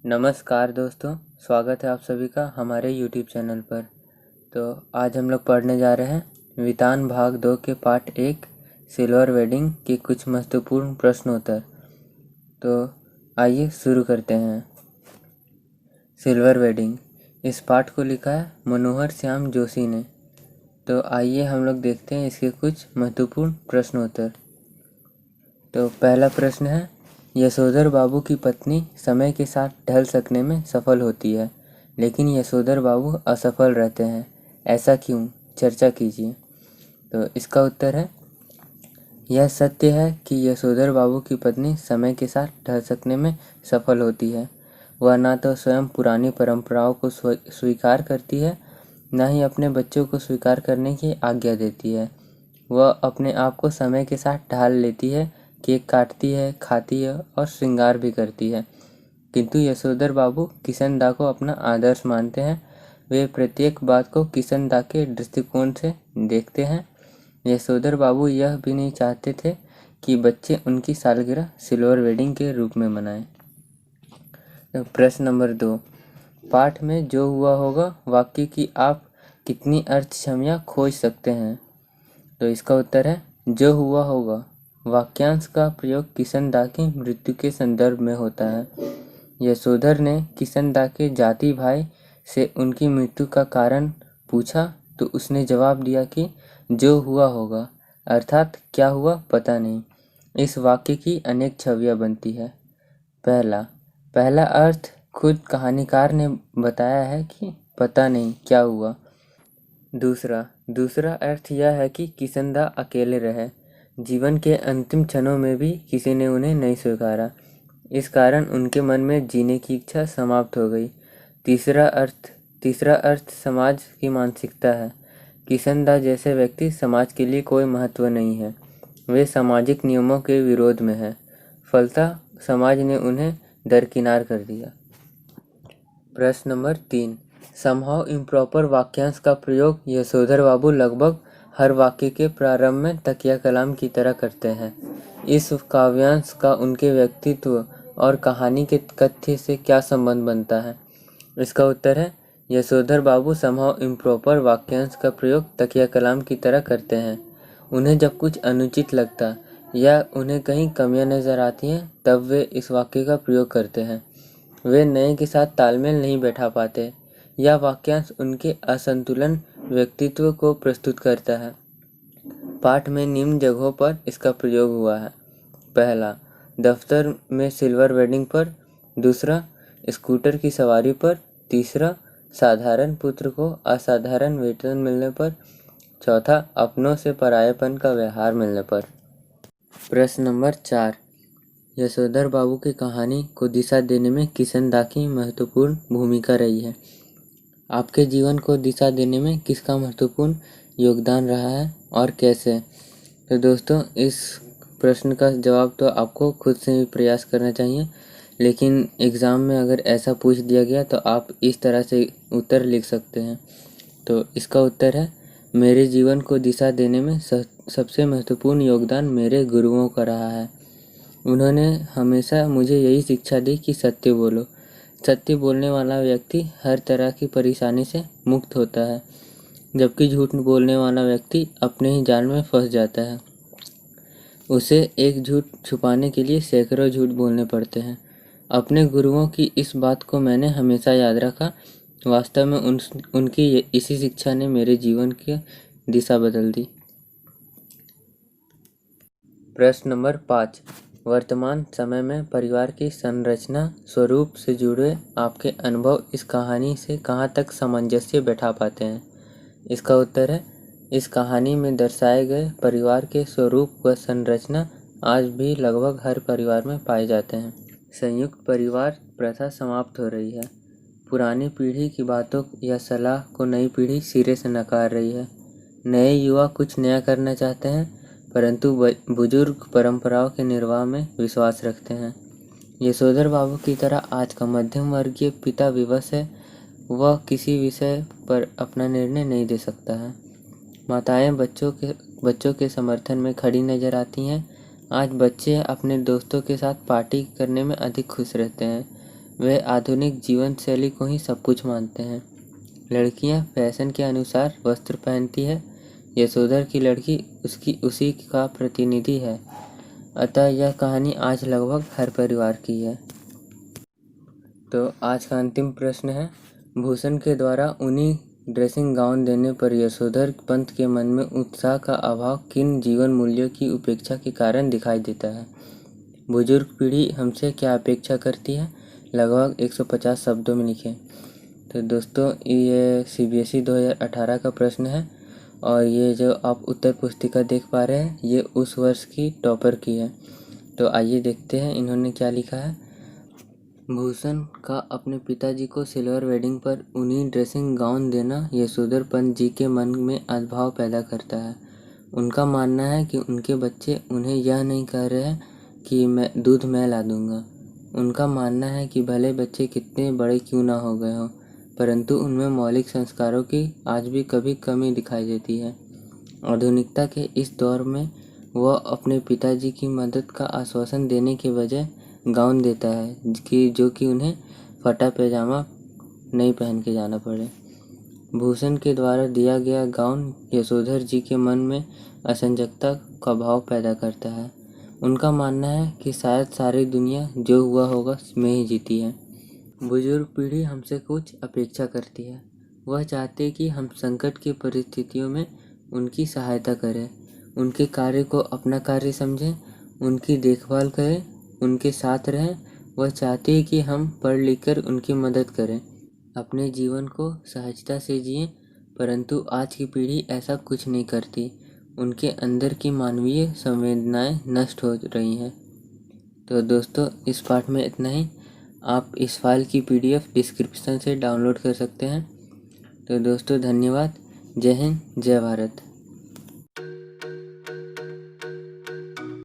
नमस्कार दोस्तों, स्वागत है आप सभी का हमारे YouTube चैनल पर। तो आज हम लोग पढ़ने जा रहे हैं वितान भाग 2 के पार्ट 1 सिल्वर वेडिंग के कुछ महत्वपूर्ण प्रश्नोत्तर। तो आइए शुरू करते हैं। सिल्वर वेडिंग, इस पाठ को लिखा है मनोहर श्याम जोशी ने। तो आइए हम लोग देखते हैं इसके कुछ महत्वपूर्ण प्रश्नोत्तर। तो पहला प्रश्न है, यशोधर बाबू की पत्नी समय के साथ ढल सकने में सफल होती है, लेकिन यशोधर बाबू असफल रहते हैं, ऐसा क्यों? चर्चा कीजिए। तो इसका उत्तर है, यह सत्य है कि यशोधर बाबू की पत्नी समय के साथ ढल सकने में सफल होती है। वह ना तो स्वयं पुरानी परंपराओं को स्वीकार करती है, न ही अपने बच्चों को स्वीकार करने की आज्ञा देती है। वह अपने आप को समय के साथ ढाल लेती है, केक काटती है, खाती है और श्रृंगार भी करती है। किंतु यशोधर बाबू किशन दा को अपना आदर्श मानते हैं। वे प्रत्येक बात को किशन दा के दृष्टिकोण से देखते हैं। यशोधर बाबू यह भी नहीं चाहते थे कि बच्चे उनकी सालगिरह सिल्वर वेडिंग के रूप में मनाएं। तो प्रश्न नंबर 2, पाठ में जो हुआ होगा वाक्य की आप कितनी अर्थ क्षमता खोज सकते हैं? तो इसका उत्तर है, जो हुआ होगा वाक्यांश का प्रयोग किशन दा की मृत्यु के संदर्भ में होता है। यशोधर ने किशन दा के जाति भाई से उनकी मृत्यु का कारण पूछा तो उसने जवाब दिया कि जो हुआ होगा, अर्थात क्या हुआ पता नहीं। इस वाक्य की अनेक छवियां बनती है। पहला अर्थ खुद कहानीकार ने बताया है कि पता नहीं क्या हुआ। दूसरा अर्थ यह है कि किशन दा अकेले रहे। जीवन के अंतिम क्षणों में भी किसी ने उन्हें नहीं स्वीकारा। इस कारण उनके मन में जीने की इच्छा समाप्त हो गई। तीसरा अर्थ समाज की मानसिकता है। किशन दा जैसे व्यक्ति समाज के लिए कोई महत्व नहीं है। वे सामाजिक नियमों के विरोध में है। फलतः समाज ने उन्हें दरकिनार कर दिया। प्रश्न नंबर 3, समहाउ इम्प्रॉपर वाक्यांश का प्रयोग यशोधर बाबू लगभग हर वाक्य के प्रारंभ में तकिया कलाम की तरह करते हैं। इस काव्यांश का उनके व्यक्तित्व और कहानी के कथ्य से क्या संबंध बनता है? इसका उत्तर है, यशोधर बाबू समहाउ इम्प्रॉपर वाक्यांश का प्रयोग तकिया कलाम की तरह करते हैं। उन्हें जब कुछ अनुचित लगता या उन्हें कहीं कमियां नजर आती हैं, तब वे इस वाक्य का प्रयोग करते हैं। वे नए के साथ तालमेल नहीं बैठा पाते। यह वाक्यांश उनके असंतुलन व्यक्तित्व को प्रस्तुत करता है। पाठ में निम्न जगहों पर इसका प्रयोग हुआ है। पहला, दफ्तर में सिल्वर वेडिंग पर। दूसरा, स्कूटर की सवारी पर। तीसरा, साधारण पुत्र को असाधारण वेतन मिलने पर। चौथा, अपनों से परायेपन का व्यवहार मिलने पर। प्रश्न नंबर 4, यशोधर बाबू की कहानी को दिशा देने में किशन दा की महत्वपूर्ण भूमिका रही है। आपके जीवन को दिशा देने में किसका महत्वपूर्ण योगदान रहा है और कैसे? तो दोस्तों, इस प्रश्न का जवाब तो आपको खुद से ही प्रयास करना चाहिए, लेकिन एग्ज़ाम में अगर ऐसा पूछ दिया गया तो आप इस तरह से उत्तर लिख सकते हैं। तो इसका उत्तर है, मेरे जीवन को दिशा देने में सबसे महत्वपूर्ण योगदान मेरे गुरुओं का रहा है। उन्होंने हमेशा मुझे यही शिक्षा दी कि सत्य बोलो। सत्य बोलने वाला व्यक्ति हर तरह की परेशानी से मुक्त होता है, जबकि झूठ बोलने वाला व्यक्ति अपने ही जाल में फंस जाता है। उसे एक झूठ छुपाने के लिए सैकड़ों झूठ बोलने पड़ते हैं। अपने गुरुओं की इस बात को मैंने हमेशा याद रखा। वास्तव में उनकी इसी शिक्षा ने मेरे जीवन की दिशा बदल दी। प्रश्न नंबर 5, वर्तमान समय में परिवार की संरचना स्वरूप से जुड़े आपके अनुभव इस कहानी से कहाँ तक सामंजस्य बैठा पाते हैं? इसका उत्तर है, इस कहानी में दर्शाए गए परिवार के स्वरूप व संरचना आज भी लगभग हर परिवार में पाए जाते हैं। संयुक्त परिवार प्रथा समाप्त हो रही है। पुरानी पीढ़ी की बातों या सलाह को नई पीढ़ी सिरे से नकार रही है। नए युवा कुछ नया करना चाहते हैं, परंतु बुजुर्ग परंपराओं के निर्वाह में विश्वास रखते हैं। यशोधर बाबू की तरह आज का मध्यम वर्गीय पिता विवश है। वह किसी विषय पर अपना निर्णय नहीं दे सकता है। माताएं बच्चों के समर्थन में खड़ी नजर आती हैं। आज बच्चे अपने दोस्तों के साथ पार्टी करने में अधिक खुश रहते हैं। वे आधुनिक जीवन शैली को ही सब कुछ मानते हैं। लड़कियां फैशन के अनुसार वस्त्र पहनती है। यशोधर की लड़की उसी का प्रतिनिधि है। अतः यह कहानी आज लगभग हर परिवार की है। तो आज का अंतिम प्रश्न है, भूषण के द्वारा उन्हीं ड्रेसिंग गाउन देने पर यशोधर पंत के मन में उत्साह का अभाव किन जीवन मूल्यों की उपेक्षा के कारण दिखाई देता है? बुजुर्ग पीढ़ी हमसे क्या अपेक्षा करती है? लगभग 150 शब्दों में लिखें। तो दोस्तों, ये CBSE 2018 का प्रश्न है और ये जो आप उत्तर पुस्तिका देख पा रहे हैं ये उस वर्ष की टॉपर की है। तो आइए देखते हैं इन्होंने क्या लिखा है। भूषण का अपने पिताजी को सिल्वर वेडिंग पर उन्हीं ड्रेसिंग गाउन देना यशोधर पंत जी के मन में अभाव पैदा करता है। उनका मानना है कि उनके बच्चे उन्हें यह नहीं कह रहे हैं कि दूध मैं ला दूंगा। उनका मानना है कि भले बच्चे कितने बड़े क्यों ना हो गए हों, परंतु उनमें मौलिक संस्कारों की आज भी कभी कमी दिखाई देती है। आधुनिकता के इस दौर में वह अपने पिताजी की मदद का आश्वासन देने के बजाय गाउन देता है कि जो कि उन्हें फटा पैजामा नहीं पहन के जाना पड़े। भूषण के द्वारा दिया गया गाउन यशोधर जी के मन में असंजकता का भाव पैदा करता है। उनका मानना है कि शायद सारी दुनिया जो हुआ होगा में ही जीती है। बुजुर्ग पीढ़ी हमसे कुछ अपेक्षा करती है। वह चाहते कि हम संकट की परिस्थितियों में उनकी सहायता करें, उनके कार्य को अपना कार्य समझें, उनकी देखभाल करें, उनके साथ रहें। वह चाहते हैं कि हम पढ़ लिख कर उनकी मदद करें, अपने जीवन को सहजता से जिएं, परंतु आज की पीढ़ी ऐसा कुछ नहीं करती। उनके अंदर की मानवीय संवेदनाएं नष्ट हो रही हैं। तो दोस्तों, इस पाठ में इतना ही। आप इस फाइल की PDF डिस्क्रिप्शन से डाउनलोड कर सकते हैं। तो दोस्तों, धन्यवाद। जय हिंद, जय भारत।